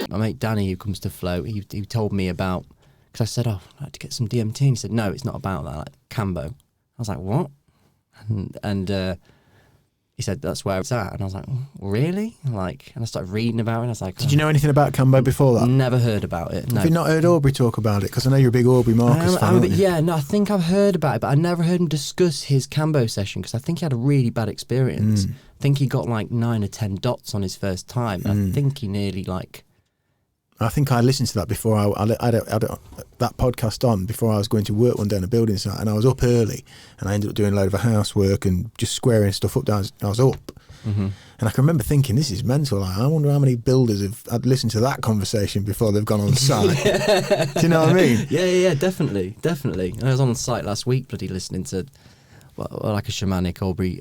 My mate Danny, who comes to float, he told me about, because I said, I'd like to get some DMT, and he said, no, it's not about that, like Kambo. I was like, what? And he said, that's where it's at. And I was like, really? And I started reading about it, and I was like... Did you know anything about Kambo before that? Never heard about it, no. Have you not heard Aubrey talk about it? Because I know you're a big Aubrey Marcus fan, aren't you? Yeah, no, I think I've heard about it, but I never heard him discuss his Kambo session, because I think he had a really bad experience. I think he got like 9 or 10 dots on his first time. I think he nearly I think I listened to that before I had that podcast on before I was going to work one day on a building site, and I was up early, and I ended up doing a load of housework and just squaring stuff up. I was up, and I can remember thinking, this is mental. Like, I wonder how many builders have listened to that conversation before they've gone on site. Do you know what I mean? Yeah, definitely. I was on site last week, bloody listening to like a shamanic Aubrey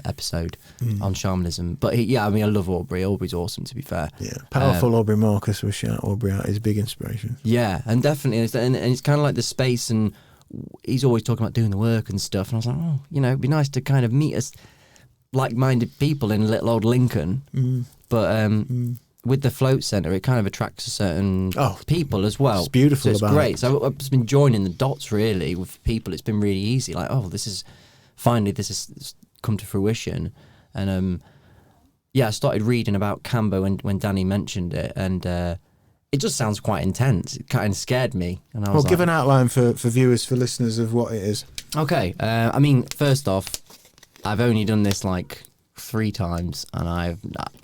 episode on shamanism. But I love Aubrey. Aubrey's awesome, to be fair. Yeah, powerful Aubrey Marcus was shout Aubrey out. He's a big inspiration. Yeah, and definitely, and it's kind of like the space, and he's always talking about doing the work and stuff. And I was like, it'd be nice to kind of meet us like-minded people in little old Lincoln. But with the Float Center, it kind of attracts a certain people as well. It's beautiful, so it's great. So I've just been joining the dots really with people. It's been really easy. Like, this has come to fruition. And I started reading about Kambo when Danny mentioned it, and it just sounds quite intense. It kind of scared me. And I was give an outline for viewers, for listeners, of what it is. Okay. First off, I've only done this 3 times, and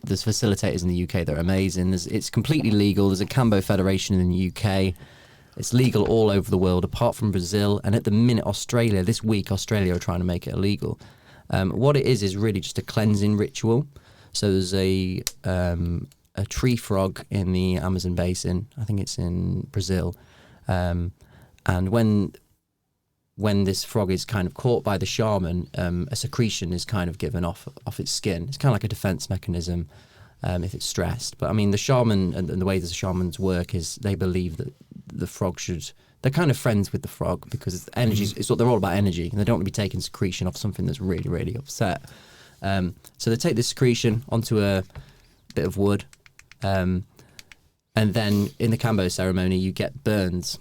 there's facilitators in the UK that are amazing. It's completely legal. There's a Kambo Federation in the UK. It's legal all over the world, apart from Brazil, and at the minute this week Australia are trying to make it illegal. What it is really just a cleansing ritual. So there's a tree frog in the Amazon basin. I think it's in Brazil, and when this frog is kind of caught by the shaman, a secretion is kind of given off its skin. It's kind of like a defense mechanism if it's stressed. But the shaman and the way the shamans work is they believe that the frog they're kind of friends with the frog, because energy, they're all about energy, and they don't want to be taking secretion off something that's really, really upset. So they take this secretion onto a bit of wood, and then in the Kambo ceremony you get burns.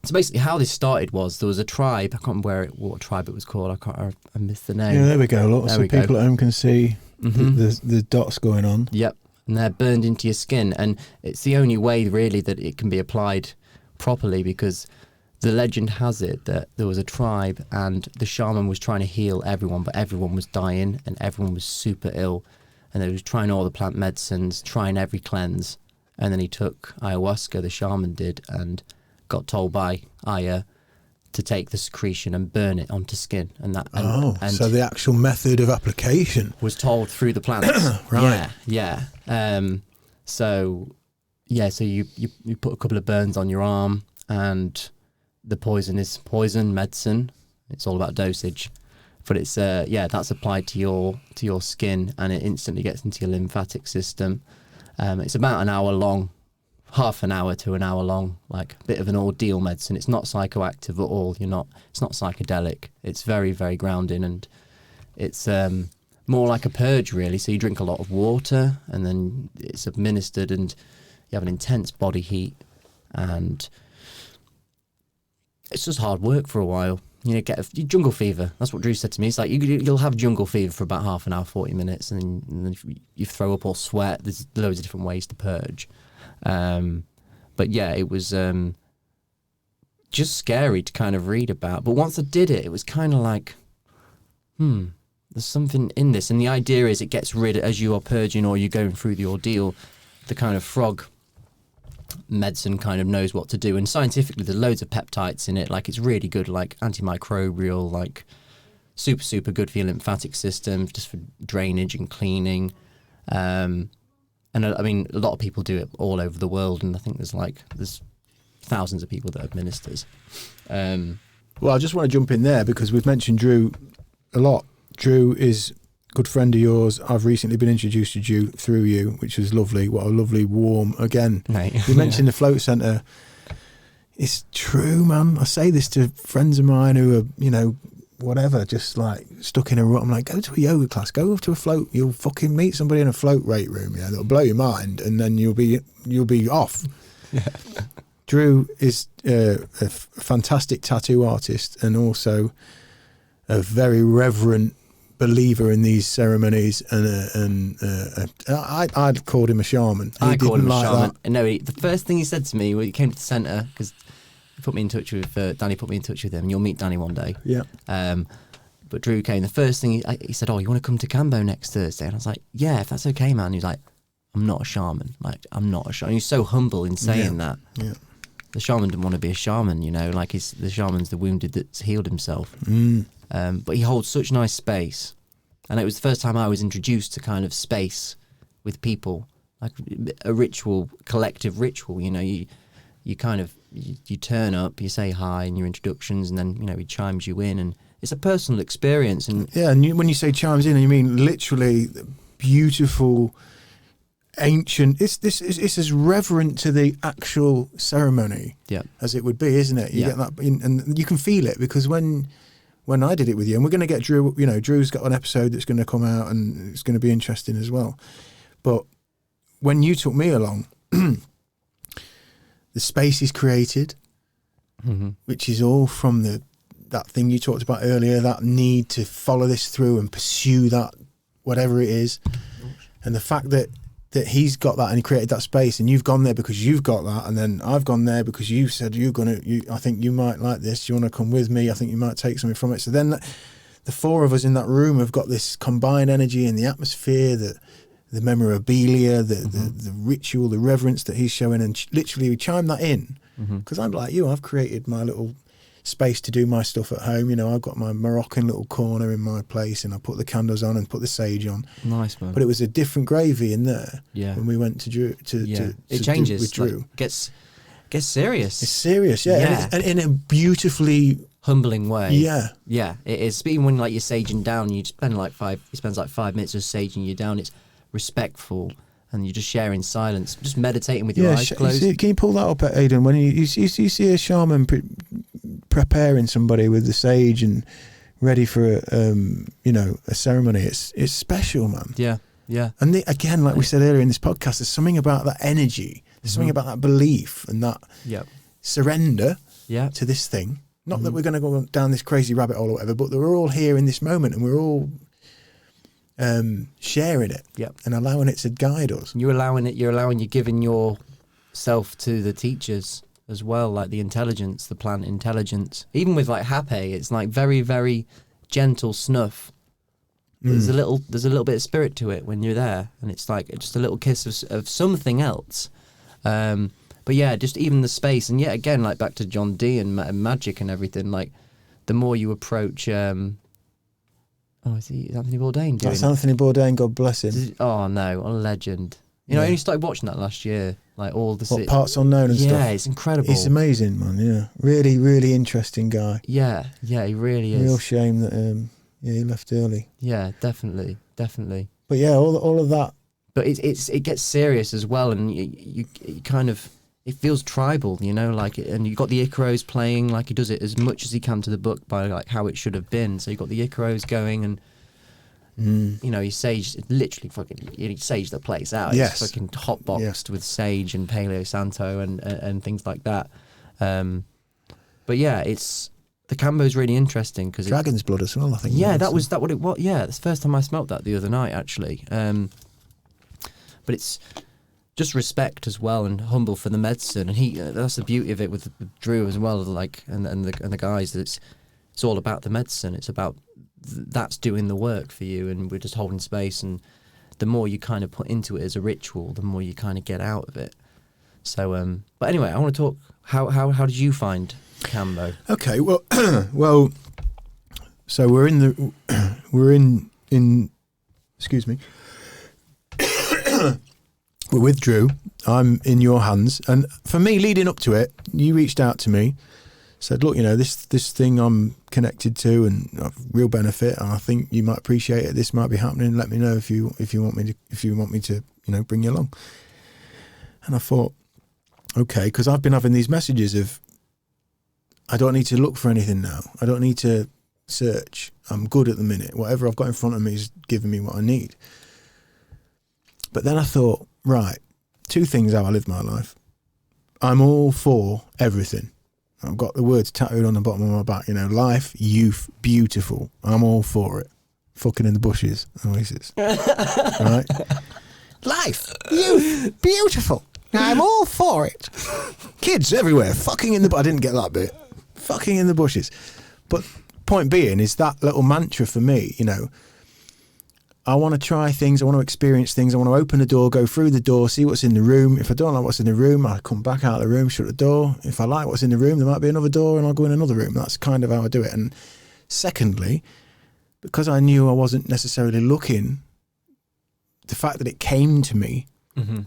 So basically how this started was, there was a tribe, I can't remember what tribe it was called, I missed the name. Yeah, there we go. Lots of people at home can see the dots going on. Yep, and they're burned into your skin, and it's the only way really that it can be applied properly, because the legend has it that there was a tribe and the shaman was trying to heal everyone, but everyone was dying and everyone was super ill, and they was trying all the plant medicines, trying every cleanse, and then he took ayahuasca, the shaman did, and got told by Aya to take the secretion and burn it onto skin, and so the actual method of application was told through the plants. Right. Yeah. So you put a couple of burns on your arm, and the poison is poison medicine. It's all about dosage, but it's that's applied to your skin, and it instantly gets into your lymphatic system. It's about an hour long. Half an hour to an hour long, like a bit of an ordeal medicine. It's not psychoactive at all. It's not psychedelic. It's very, very grounding, and it's more like a purge, really. So you drink a lot of water, and then it's administered, and you have an intense body heat, and it's just hard work for a while. Get jungle fever. That's what Drew said to me. It's like you'll have jungle fever for about half an hour, 40 minutes, and then you throw up or sweat. There's loads of different ways to purge. But yeah, it was just scary to kind of read about. But once I did it, it was kind of like, there's something in this. And the idea is it gets rid, as you are purging or you're going through the ordeal, the kind of frog medicine kind of knows what to do. And scientifically, there's loads of peptides in it. Like, it's really good, like antimicrobial, like super, super good for your lymphatic system, just for drainage and cleaning. And a lot of people do it all over the world, and I think there's thousands of people that administers. Well, I just want to jump in there because we've mentioned Drew a lot. Drew is a good friend of yours. I've recently been introduced to Drew through you, which was lovely. What a lovely, warm, again. Mate. You mentioned the Float Center. It's true, man. I say this to friends of mine who are, whatever, just like stuck in a rut. I'm like, go to a yoga class, go to a float. You'll fucking meet somebody in a float rate room, yeah, that'll blow your mind, and then you'll be off. Yeah. Drew is a fantastic tattoo artist and also a very reverent believer in these ceremonies, and I'd called him a shaman. I called him a shaman. That. No, the first thing he said to me when he came to the centre, because put me in touch with Danny, put me in touch with him, and you'll meet Danny one day. Yeah. But Drew came. The first thing he said, "Oh, you want to come to Kambo next Thursday?" And I was like, "Yeah, if that's okay, man." He was like, "I'm not a shaman. Like, I'm not a shaman." He's so humble in saying that. Yeah. The shaman didn't want to be a shaman, you know. Like, the shaman's the wounded that's healed himself. But he holds such nice space, and it was the first time I was introduced to kind of space with people, like a ritual, collective ritual. You know, you kind of. You turn up, you say hi in your introductions, and then, you know, he chimes you in, and it's a personal experience. And when you say chimes in, you mean literally beautiful, ancient. It's as reverent to the actual ceremony as it would be, isn't it? You get that, and you can feel it, because when I did it with you, and we're going to get Drew. You know, Drew's got an episode that's going to come out, and it's going to be interesting as well. But when you took me along. The space is created, which is all from that thing you talked about earlier, that need to follow this through and pursue that, whatever it is. And the fact that he's got that and he created that space, and you've gone there because you've got that, and then I've gone there because you said I think you might like this, you want to come with me, I think you might take something from it. So then the four of us in that room have got this combined energy and the atmosphere, the memorabilia, the ritual, the reverence that he's showing, and literally we chime that in, because I'm like you, I've created my little space to do my stuff at home. You know, I've got my Moroccan little corner in my place, and I put the candles on and put the sage on. Nice, man. But it was a different gravy in there. Yeah. When we went to Drew, it changes with Drew. Like, gets serious. It's serious, yeah. And in a beautifully humbling way. Yeah. Yeah, it is. Even when like you're saging down, he spends like 5 minutes just saging you down. It's respectful, and you're just sharing silence, just meditating with your eyes closed. Can you pull that up, Aidan? When you see a shaman preparing somebody with the sage and ready for a ceremony, it's special, man. Yeah. And again, like we said earlier in this podcast, there's something about that energy. There's something about that belief and that surrender to this thing. Not that we're going to go down this crazy rabbit hole or whatever, but that we're all here in this moment, and we're all sharing it and allowing it to guide us. You're giving yourself to the teachers as well, like the intelligence, the plant intelligence. Even with like Hape, it's like very, very gentle snuff. There's a little bit of spirit to it when you're there, and it's like just a little kiss of something else. But yeah, just even the space, and yet again, like back to John D and magic and everything. Like the more you approach. Is Anthony Bourdain doing That's Anthony Bourdain, God bless him. Oh no, a legend. You know, I only started watching that last year. Like all the Parts Unknown and stuff. Yeah, it's incredible. It's amazing, man. Yeah, really, really interesting guy. Yeah, he really is. Real shame that he left early. Yeah, definitely. But yeah, all of that. But it gets serious as well, and you kind of, it feels tribal, you know, like, and you've got the Icaros playing, like he does it as much as he can to the book by like how it should have been. So you've got the Icaros going, and you know, he saged the place out. Yes. It's fucking hotboxed with sage and Paleo Santo and things like that. But yeah, the Kambo's really interesting because Dragon's blood as well, I think. Yeah, that what it was. Yeah, that's the first time I smelt that the other night, actually. But it's just respect as well, and humble for the medicine, and that's the beauty of it with Drew as well, like and the guys. That it's all about the medicine. It's about that's doing the work for you, and we're just holding space. And the more you kind of put into it as a ritual, the more you kind of get out of it. So, but anyway, I want to talk. How did you find Kambo? Okay, well, so we're in. Excuse me. We're with Drew. I'm in your hands, and for me, leading up to it, you reached out to me, said, "Look, you know, this thing I'm connected to and real benefit, and I think you might appreciate it. This might be happening. Let me know if you want me to, you know, bring you along." And I thought, okay, because I've been having these messages of, I don't need to look for anything now. I don't need to search. I'm good at the minute. Whatever I've got in front of me is giving me what I need. But then I thought, right, 2 things how I live my life. I'm all for everything. I've got the words tattooed on the bottom of my back, life, youth, beautiful. I'm all for it. Fucking in the bushes, Oasis. Right? Life, youth, beautiful. I'm all for it. Kids everywhere, fucking in the... I didn't get that bit. Fucking in the bushes. But point being is that little mantra for me, I want to try things, I want to experience things, I want to open the door, go through the door, see what's in the room. If I don't like what's in the room, I come back out of the room, shut the door. If I like what's in the room, there might be another door and I'll go in another room. That's kind of how I do it. And secondly, because I knew I wasn't necessarily looking, the fact that it came to me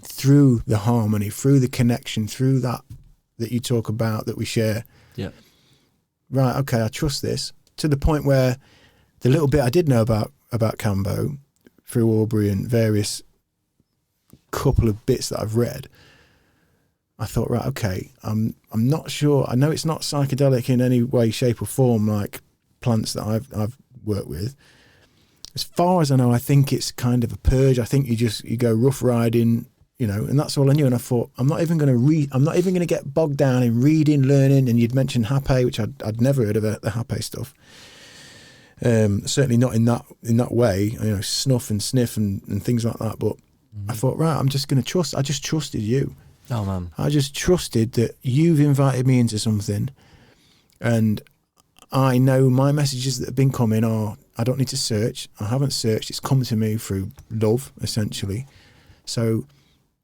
through the harmony, through the connection, through that you talk about, that we share. Yeah. Right, okay, I trust this, to the point where the little bit I did know about Kambo through Aubrey and various couple of bits that I've read, I thought, right, okay, I'm not sure. I know it's not psychedelic in any way, shape or form like plants that I've worked with. As far as I know, I think it's kind of a purge. I think you go rough riding, and that's all I knew. And I thought, I'm not even going to get bogged down in reading, learning. And you'd mentioned Hape, which I'd never heard of the Hape stuff. Certainly not in that way, snuff and sniff and things like that. But I thought, right, I'm just going to trust. I just trusted you. Oh man, I just trusted that you've invited me into something, and I know my messages that have been coming are, I don't need to search. I haven't searched. It's come to me through love, essentially. So,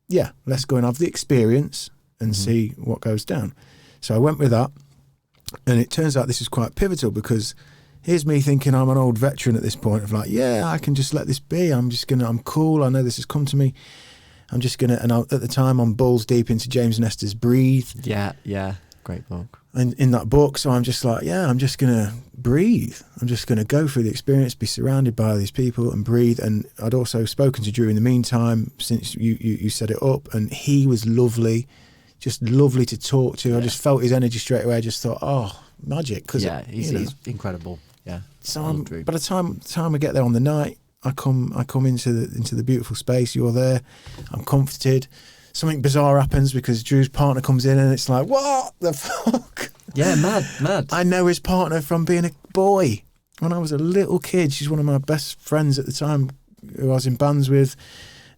yeah, let's go and have the experience and see what goes down. So I went with that, and it turns out this is quite pivotal, because here's me thinking I'm an old veteran at this point of like, yeah, I can just let this be. I'm cool. I know this has come to me. I'm just going to, and at the time I'm balls deep into James Nestor's Breathe. Yeah. Great book. And in that book, so I'm just like, yeah, I'm just going to breathe. I'm just going to go through the experience, be surrounded by these people and breathe. And I'd also spoken to Drew in the meantime since you set it up, and he was lovely, just lovely to talk to. Yeah. I just felt his energy straight away. I just thought, oh, magic. Cause he's incredible. Yeah. So by the time I get there on the night, I come into the beautiful space. You're there. I'm comforted. Something bizarre happens because Drew's partner comes in, and it's like, what the fuck? Yeah, mad. I know his partner from being a boy. When I was a little kid, she's one of my best friends at the time, who I was in bands with,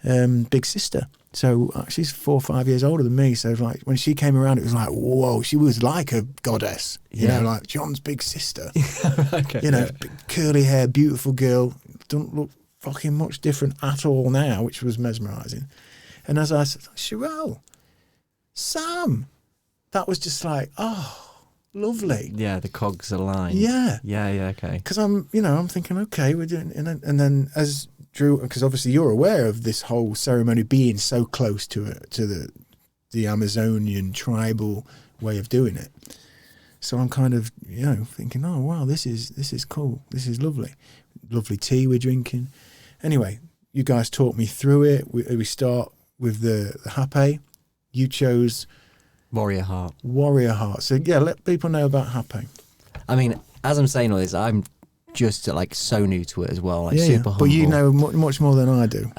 Big Sister. So she's 4 or 5 years older than me. So like when she came around, it was like, whoa, she was like a goddess. You know, like John's big sister. Okay, big curly hair, beautiful girl. Don't look fucking much different at all now, which was mesmerising. And as I said, Sherelle, Sam, that was just like, oh, lovely. Yeah, the cogs aligned. Yeah. Yeah, okay. Because I'm thinking, okay, we're doing, and then as Drew, because obviously you're aware of this whole ceremony being so close to the Amazonian tribal way of doing it. So I'm kind of, thinking, oh wow, this is cool. This is lovely. Lovely tea we're drinking. Anyway, you guys talked me through it. We start with the Hape. You chose Warrior Heart. So yeah, let people know about Hape. I mean, as I'm saying all this, I'm just like so new to it as well. Like super humble. But you know much more than I do.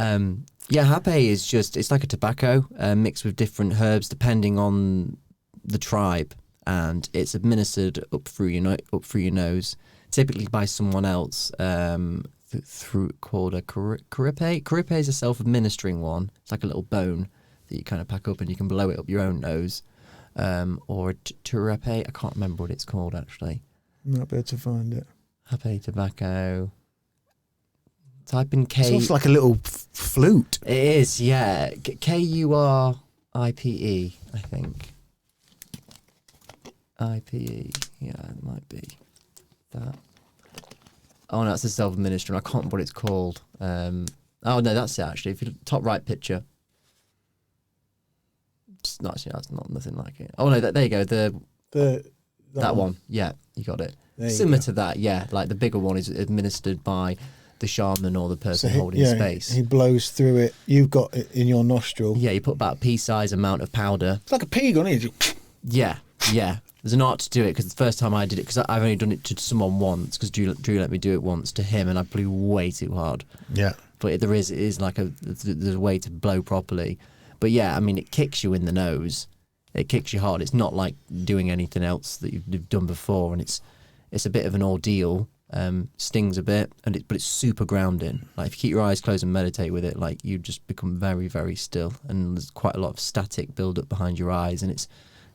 Hape is it's like a tobacco mixed with different herbs depending on the tribe, and it's administered up through your nose, typically by someone else. Through called a caripe. Caripe is a self-administering one. It's like a little bone that you kind of pack up, and you can blow it up your own nose. Or a turape. I can't remember what it's called actually. Might be able to find it. Hape tobacco. Type in K. It's almost like a little flute. It is, yeah. Kuripe, I think. IPE. Yeah, it might be that. Oh no, it's a self-administering. I can't remember what it's called. Oh no, that's it actually. If you top right picture, it's not actually. That's not nothing like it. Oh no, there you go. That one. Yeah, you got it. Similar to that, yeah. Like the bigger one is administered by the shaman or the person holding space. He blows through it. You've got it in your nostril. Yeah, you put about a pea-size amount of powder. It's like a pea gun, isn't it? Yeah. There's an art to do it, because the first time I did it, because I've only done it to someone once, because Drew let me do it once to him, and I blew way too hard. Yeah. But it is like there's a way to blow properly. But yeah, I mean, it kicks you in the nose. It kicks you hard. It's not like doing anything else that you've done before, and it's a bit of an ordeal. Stings a bit, but it's super grounding. Like if you keep your eyes closed and meditate with it, like you just become very, very still, and there's quite a lot of static build up behind your eyes, and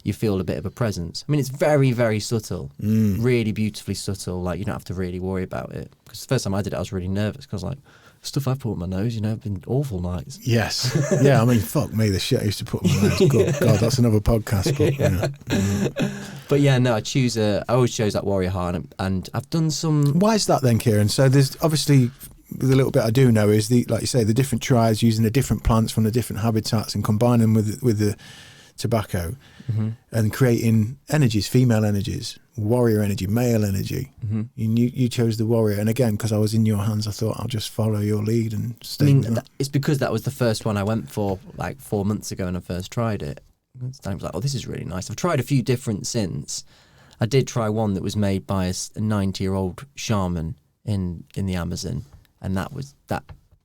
you feel a bit of a presence. I mean, it's very, very subtle, really beautifully subtle. Like you don't have to really worry about it. Because the first time I did it, I was really nervous because like stuff I put on my nose, have been awful nights. Yes, yeah. I mean, fuck me, the shit I used to put on my nose. God, that's another podcast. But, But yeah, no, I always chose that warrior heart, and I've done some. Why is that then, Kieron? So there's obviously the little bit I do know is like you say, the different tribes using the different plants from the different habitats and combining with the tobacco and creating energies, female energies, warrior energy, male energy. You chose the warrior, and again, because I was in your hands, I thought I'll just follow your lead and stay. I mean, it's because that was the first one I went for like 4 months ago when I first tried it. I was like, oh, this is really nice. I've tried a few different since. I did try one that was made by a 90-year-old shaman in the Amazon, and that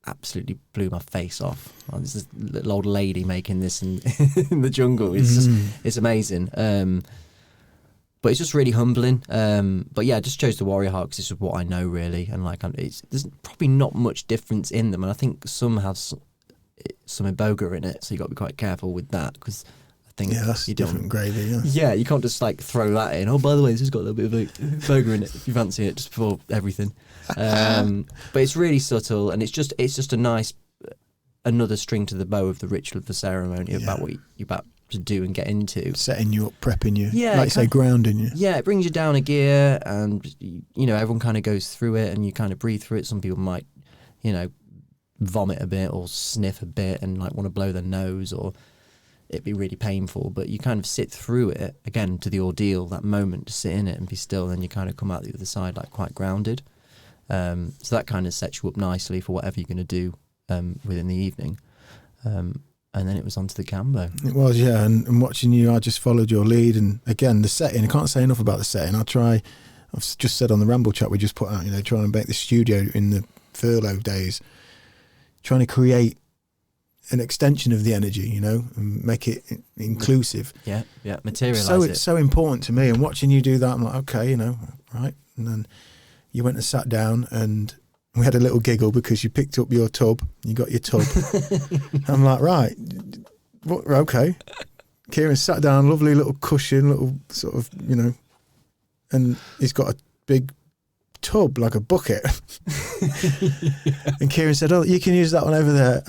absolutely blew my face off. Oh, this is a little old lady making this in the jungle. It's amazing. But it's just really humbling. But yeah, I just chose the warrior heart because this is what I know really, and like there's probably not much difference in them, and I think some have some iboga in it, so you got to be quite careful with that because. That's different gravy. Yeah, you can't just like throw that in. Oh, by the way, this has got a little bit of like burger in it if you fancy it, just before everything. But it's really subtle, and it's just a nice another string to the bow of the ritual of the ceremony about what you're about to do and get into. Setting you up, prepping you. Yeah, like say, grounding you. Yeah, it brings you down a gear, and everyone kind of goes through it, and you kind of breathe through it. Some people might, vomit a bit or sniff a bit and like want to blow their nose or. It'd be really painful, but you kind of sit through it again to the ordeal, that moment to sit in it and be still, and you kind of come out the other side like quite grounded. So that kind of sets you up nicely for whatever you're going to do within the evening. And then it was onto the Kambo. It was, yeah, and watching you, I just followed your lead, and again the setting. I can't say enough about the setting. I've just said on the Ramble chat we just put out, trying to make the studio in the furlough days, trying to create an extension of the energy, and make it inclusive. Yeah, materialise so it. It's so important to me, and watching you do that, I'm like, okay, right. And then you went and sat down, and we had a little giggle because you picked up your tub. You got your tub. I'm like, right, okay. Kieron sat down, lovely little cushion, little sort of, and he's got a big tub like a bucket. And Kieron said, oh, you can use that one over there.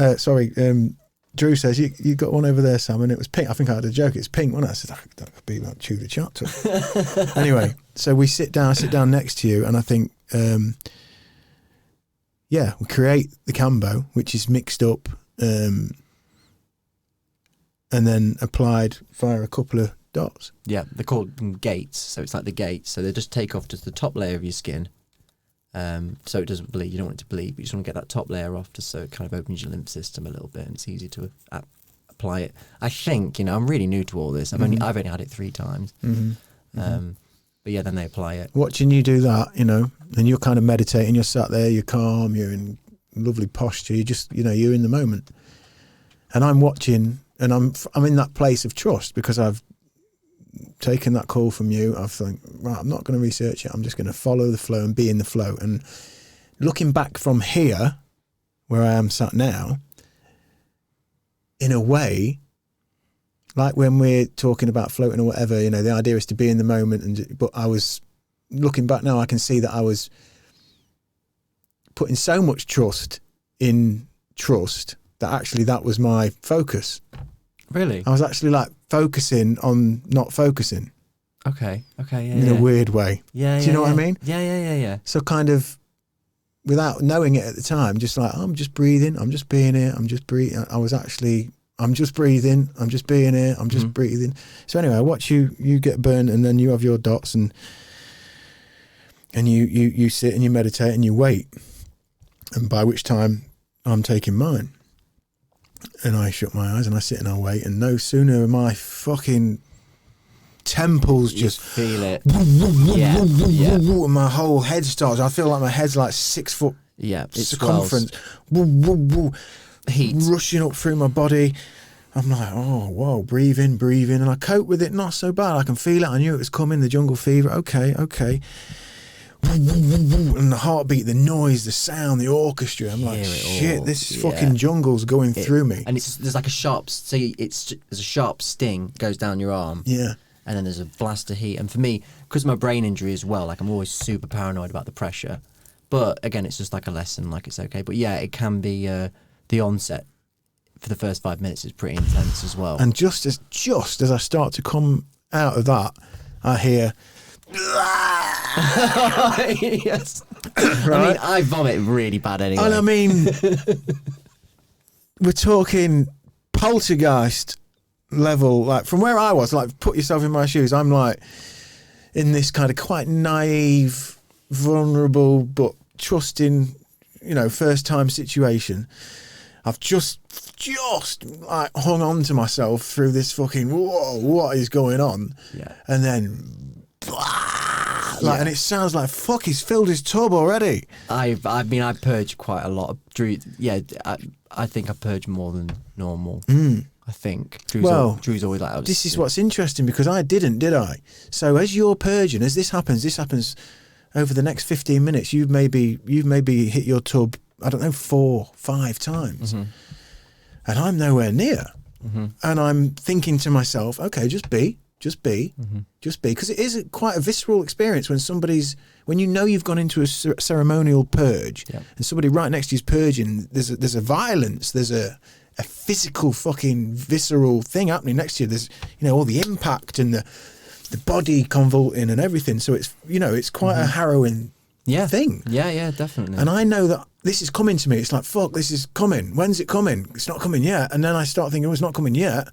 Drew says you got one over there, Sam, and it was pink. I think I had a joke, it's pink, wasn't it? I said that could be like Chew the Chat tub. Anyway, so we sit down next to you, and I think we create the Kambo, which is mixed up and then applied via a couple of dots. Yeah, they're called gates, so it's like the gates, so they just take off just the top layer of your skin. So it doesn't bleed. You don't want it to bleed, but you just want to get that top layer off just so it kind of opens your lymph system a little bit, and it's easy to apply it. I think, I'm really new to all this. I've only had it 3 times. But yeah, then they apply it. Watching you do that, and you're kind of meditating, you're sat there, you're calm, you're in lovely posture, you just, you're in the moment. And I'm watching, and I'm in that place of trust because I've taken that call from you. I think, right, I'm not going to research it. I'm just going to follow the flow and be in the flow. And looking back from here, where I am sat now, in a way, like when we're talking about floating or whatever, the idea is to be in the moment. But I was looking back now, I can see that I was putting so much trust in trust that actually that was my focus. Really? I was actually like focusing on not focusing. Okay, yeah. In a weird way. Yeah, Do you know what I mean? Yeah. So kind of without knowing it at the time, just like, I'm just breathing, I'm just being here, I'm just breathing. I'm just breathing, I'm just being here, I'm just breathing. So anyway, I watch you get burned, and then you have your dots, and you sit and you meditate and you wait. And by which time I'm taking mine. And I shut my eyes and I sit and I wait, and no sooner am I fucking temples just feel it. And my whole head starts. I feel like my head's like 6 foot circumference. Heat rushing up through my body. I'm like, oh, whoa, breathe in, and I cope with it not so bad. I can feel it. I knew it was coming. The jungle fever. Okay. And the heartbeat, the noise, the sound, the orchestra. I'm like, shit, this fucking jungle's going through me. And there's like a sharp, there's a sharp sting goes down your arm. Yeah. And then there's a blast of heat. And for me, because of my brain injury as well, like I'm always super paranoid about the pressure. But again, it's just like a lesson, like it's okay. But yeah, it can be the onset for the first 5 minutes is pretty intense as well. And just as I start to come out of that, I hear... Yes. Right? I mean, I vomit really bad anyway. And I mean, we're talking poltergeist level, like from where I was, like put yourself in my shoes. I'm like in this kind of quite naive, vulnerable, but trusting, first time situation. I've just like hung on to myself through this fucking, whoa, what is going on? Yeah. And then... and it sounds like fuck. He's filled his tub already. I mean, I purge quite a lot. I think I purge more than normal. I think. Drew's always like. This is what's interesting because I didn't, did I? So as you're purging, as this happens over the next 15 minutes. You've maybe hit your tub. I don't know, 4, 5 times, and I'm nowhere near. And I'm thinking to myself, okay, just be, because it is quite a visceral experience when you've gone into a ceremonial purge and somebody right next to you's purging. There's a violence, there's a physical fucking visceral thing happening next to you. There's all the impact and the body convulsing and everything. So it's quite a harrowing thing. Yeah, definitely. And I know that this is coming to me. It's like, fuck, this is coming. When's it coming? It's not coming yet. And then I start thinking, oh, it's not coming yet.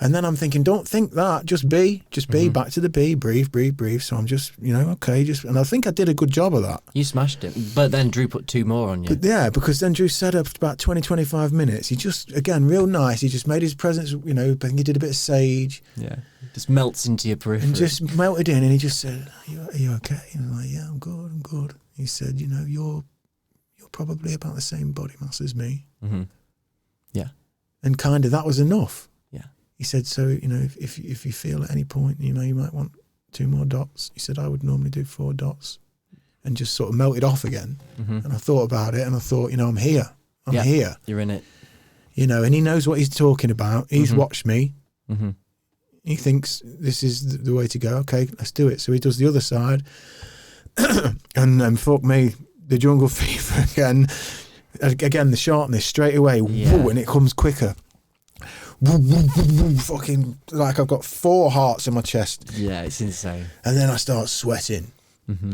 And then I'm thinking, don't think that. Just be. Back to the be. Breathe. So I'm just, okay. And I think I did a good job of that. You smashed it. But then Drew put 2 more on you. But yeah, because then Drew said after about 20, 25 minutes, he just, again, real nice. He just made his presence, I think he did a bit of sage. Yeah. Just melts into your periphery. And just melted in. And he just said, are you okay? And I'm like, yeah, I'm good. He said, you're probably about the same body mass as me. Yeah. And kind of that was enough. He said, so, if you feel at any point, you might want 2 more dots. He said, I would normally do 4 dots, and just sort of melted off again. And I thought about it and I thought, I'm here. I'm here. You're in it. And he knows what he's talking about. He's watched me. He thinks this is the way to go. Okay, let's do it. So he does the other side. And then fuck me, the jungle fever again. Again, the sharpness straight away. Woo, and it comes quicker. Fucking like I've got 4 hearts in my chest. Yeah, it's insane. And then I start sweating.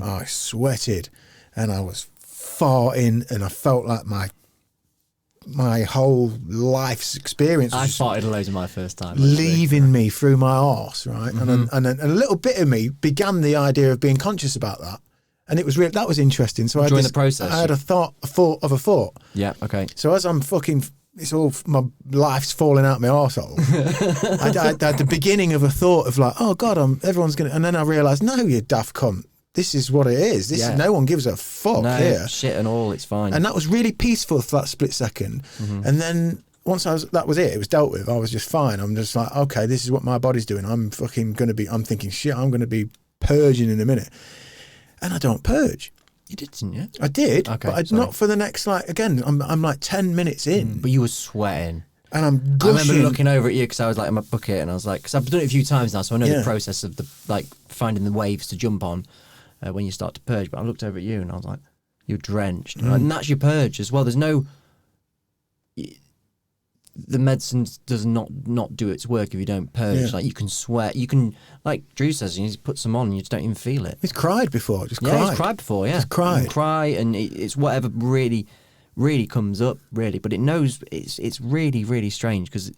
I sweated and I was farting and I felt like my whole life's experience was I farted loads of my first time leaving me through my arse, right? And a little bit of me began the idea of being conscious about that. And it was that was interesting. So during the process, I had a thought of a thought. Yeah, okay. So as I'm fucking, my life's falling out my arsehole. I had the beginning of a thought of like, oh God, everyone's gonna, and then I realised, no, you daft cunt. This is what it is. This is, no one gives a fuck here. Shit and all, it's fine. And that was really peaceful for that split second. And then once that was it. It was dealt with. I was just fine. I'm just like, okay, this is what my body's doing. I'm thinking, shit, I'm gonna be purging in a minute. And I don't purge. You did, didn't you? I did, okay, but not for the next, like, again, I'm like 10 minutes in. But you were sweating. And I'm gushing. I remember looking over at you because I was like in my bucket and I was like, because I've done it a few times now, so I know the process of finding the waves to jump on when you start to purge. But I looked over at you and I was like, you're drenched. And that's your purge as well. There's no... The medicine does not do its work if you don't purge. Yeah. Like, you can sweat, you can, like Drew says, you put some on and you just don't even feel it. He's cried before, he's cried before, yeah. Just cried. You cry and it's whatever really comes up, really. But it knows, it's really, really strange because...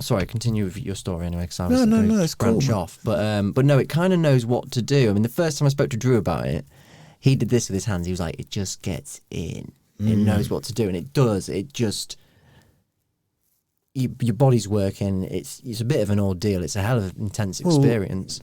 Sorry, continue with your story anyway, because I was no, it's branch cool, off. But no, it kind of knows what to do. I mean, the first time I spoke to Drew about it, he did this with his hands. He was like, it just gets in. It knows what to do, and it does. It just... your body's working. It's a bit of an ordeal. It's a hell of an intense experience.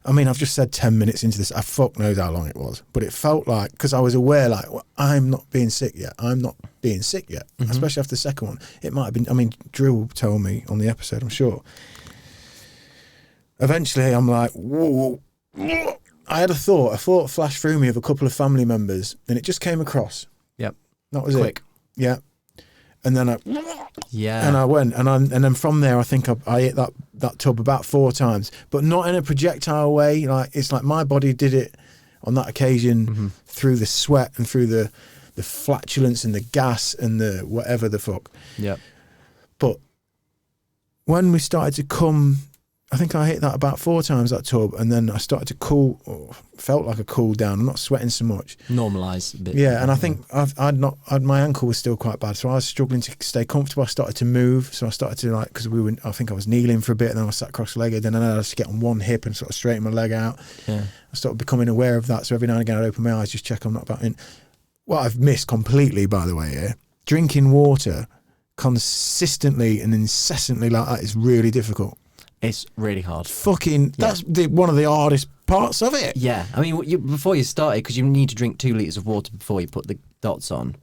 I've just said 10 minutes into this. I fuck knows how long it was, but it felt like, because I was aware, like, well, I'm not being sick yet. Especially after the second one. It might have been. I mean, Drew told me on the episode, I'm sure. Eventually, I'm like, whoa. I had a thought flashed through me of a couple of family members, and it just came across. Yep. That was Quick. it. Yeah. And then I went, and then from there, I think I hit that tub about 4 times, but not in a projectile way. Like, it's like my body did it on that occasion through the sweat and through the flatulence and the gas and the whatever the fuck. Yeah. But when we started to come, I think I hit that about 4 times, that tub, and then I started to felt like a cool down. I'm not sweating so much. Normalise a bit. Yeah, and I think my ankle was still quite bad, so I was struggling to stay comfortable. I started to move, so I started to, like, because I think I was kneeling for a bit, and then I sat cross-legged, and then I just get on one hip and sort of straighten my leg out. Yeah. I started becoming aware of that, so every now and again I'd open my eyes, just check I'm not batting. What I've missed completely, by the way, here, drinking water consistently and incessantly like that is really difficult. It's really hard. That's one of the hardest parts of it. Yeah. I mean, before you started, because you need to drink 2 litres of water before you put the dots on.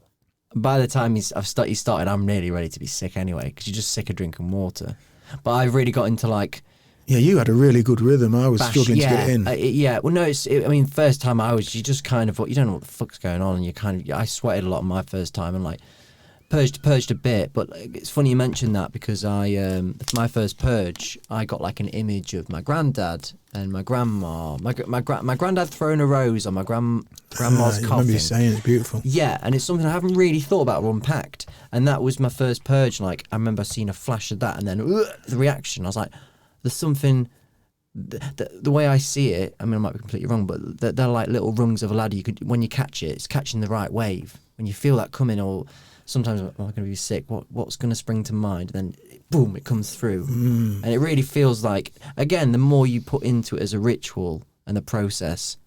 By the time you started, I'm nearly ready to be sick anyway, because you're just sick of drinking water. But I've really got into, like... Yeah, you had a really good rhythm. I was struggling to get in. Well, no, first time you just kind of, you don't know what the fuck's going on, and you kind of, I sweated a lot on my first time, and like, purged a bit. But it's funny you mention that, because my first purge, I got like an image of my granddad and my grandma. My granddad throwing a rose on my grandma's coffin. I remember you saying it's beautiful. Yeah, and it's something I haven't really thought about or unpacked. And that was my first purge. Like, I remember seeing a flash of that, and then the reaction. I was like, there's something. The way I see it, I mean, I might be completely wrong, but they're like little rungs of a ladder. When you catch it, it's catching the right wave. When you feel that coming, or sometimes, am I going to be sick? What's going to spring to mind? And then, boom, it comes through. And it really feels like, again, the more you put into it as a ritual and the process,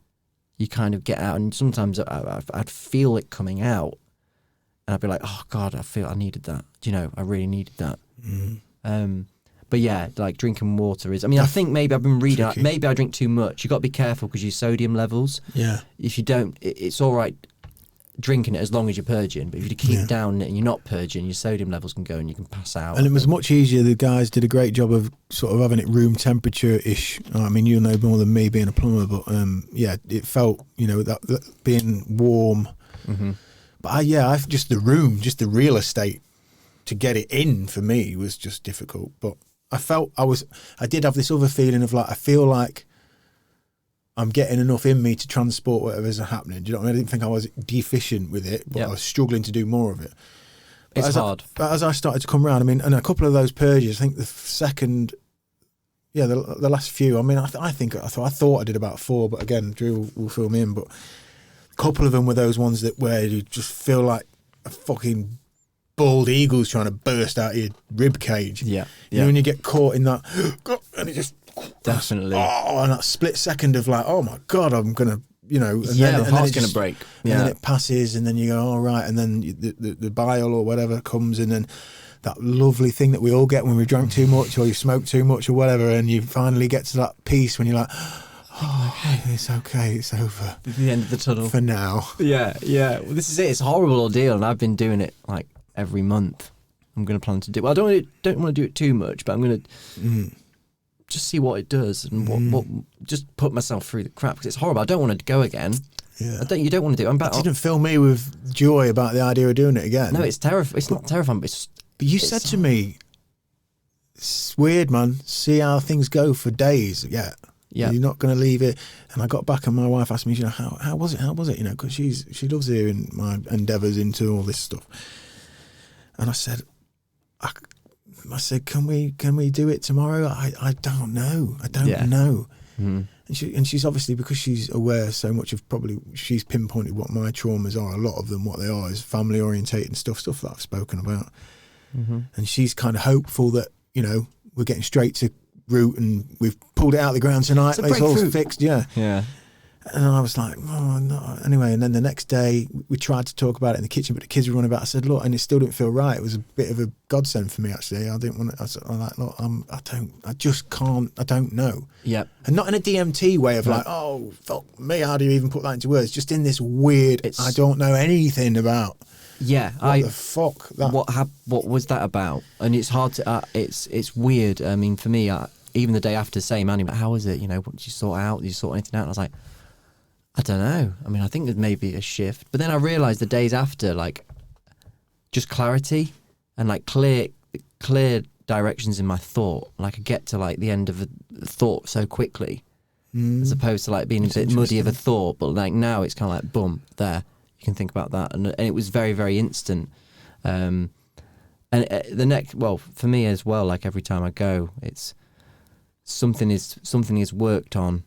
you kind of get out. And sometimes I'd feel it coming out, and I'd be like, oh God, I needed that. Do you know, I really needed that. But yeah, like, drinking water is, I mean, I think maybe I've been reading, like, maybe I drink too much. You've got to be careful because your sodium levels. Yeah. If you don't, it's all right drinking it as long as you're purging, but if you keep down and you're not purging, your sodium levels can go and you can pass out. And it was much easier. The guys did a great job of sort of having it room temperature-ish. I mean, you know more than me being a plumber, but yeah, it felt, you know, that being warm. But I've just the real estate to get it in for me was just difficult. But I did have this other feeling of, like, I feel like I'm getting enough in me to transport whatever's happening. Do you know what I mean? I didn't think I was deficient with it, but I was struggling to do more of it. But it's hard. But as I started to come around, I mean, and a couple of those purges, I think the second, the last few, I mean, I thought I did about 4, but again, Drew will fill me in, but a couple of them were those ones where you just feel like a fucking bald eagle's trying to burst out of your rib cage. Yeah. You know, when you get caught in that, and it just... Definitely. And that split second of, like, oh my God, I'm going to, you know. And the heart's going to break. Yeah. And then it passes, and then you go, all right, and then the bile or whatever comes, and then that lovely thing that we all get when we drank too much or you smoke too much or whatever, and you finally get to that peace when you're like, oh, it's okay, it's over. The end of the tunnel. For now. Yeah. Well, this is it. It's a horrible ordeal, and I've been doing it, like, every month. I'm going to plan to do it. Well, I don't want to do it too much, but I'm going to... just see what it does and what just put myself through the crap, because it's horrible. I don't want to go again. Yeah. You don't want to do it. It didn't fill me with joy about the idea of doing it again. No, it's terrifying. It's not terrifying, but you said to me, it's weird, man. See how things go for days. Yeah. You're not going to leave it. And I got back, and my wife asked me, you know, how was it? You know, because she loves hearing my endeavours into all this stuff. And I said, can we do it tomorrow? I don't know. I don't know. And she's obviously, because she's aware so much of, probably she's pinpointed what my traumas are. A lot of them, what they are, is family orientated stuff that I've spoken about. And she's kind of hopeful that, you know, we're getting straight to root and we've pulled it out of the ground tonight. It's all fixed. Yeah. And I was like, oh, no. Anyway, and then the next day we tried to talk about it in the kitchen, but the kids were running about. I said, look, and it still didn't feel right. It was a bit of a godsend for me, actually. I didn't want to, I was like, look, I just can't, I don't know. Yeah. And not in a DMT way of like, oh, fuck me, how do you even put that into words? Just in this weird, I don't know anything about. Yeah. What the fuck? That. What was that about? And it's hard to, it's weird. I mean, for me, even the day after saying, man, how was it? You know, what did you sort out? Did you sort anything out? And I was like, I don't know. I mean, I think there's maybe a shift. But then I realised the days after, like, just clarity and, like, clear directions in my thought. Like, I get to, like, the end of a thought so quickly as opposed to, like, being a bit muddy of a thought. But, like, now it's kind of like, boom, there. You can think about that. And it was very, very instant. And the next, well, for me as well, like, every time I go, it's something is worked on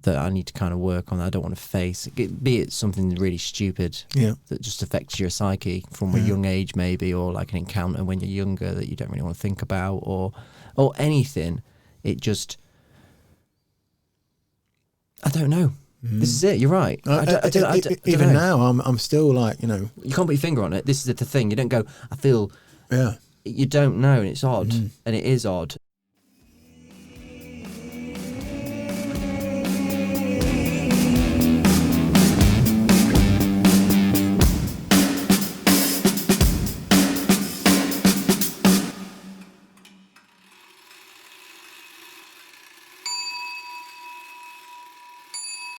that I need to kind of work on, that I don't want to face, be it something really stupid that just affects your psyche from a young age maybe, or like an encounter when you're younger that you don't really want to think about, or anything. It just, I don't know. This is it. You're right. I don't even know. now, I'm still like, you know, you can't put your finger on it. This is the thing. You don't go, I feel. Yeah. You don't know, and it's odd, and it is odd.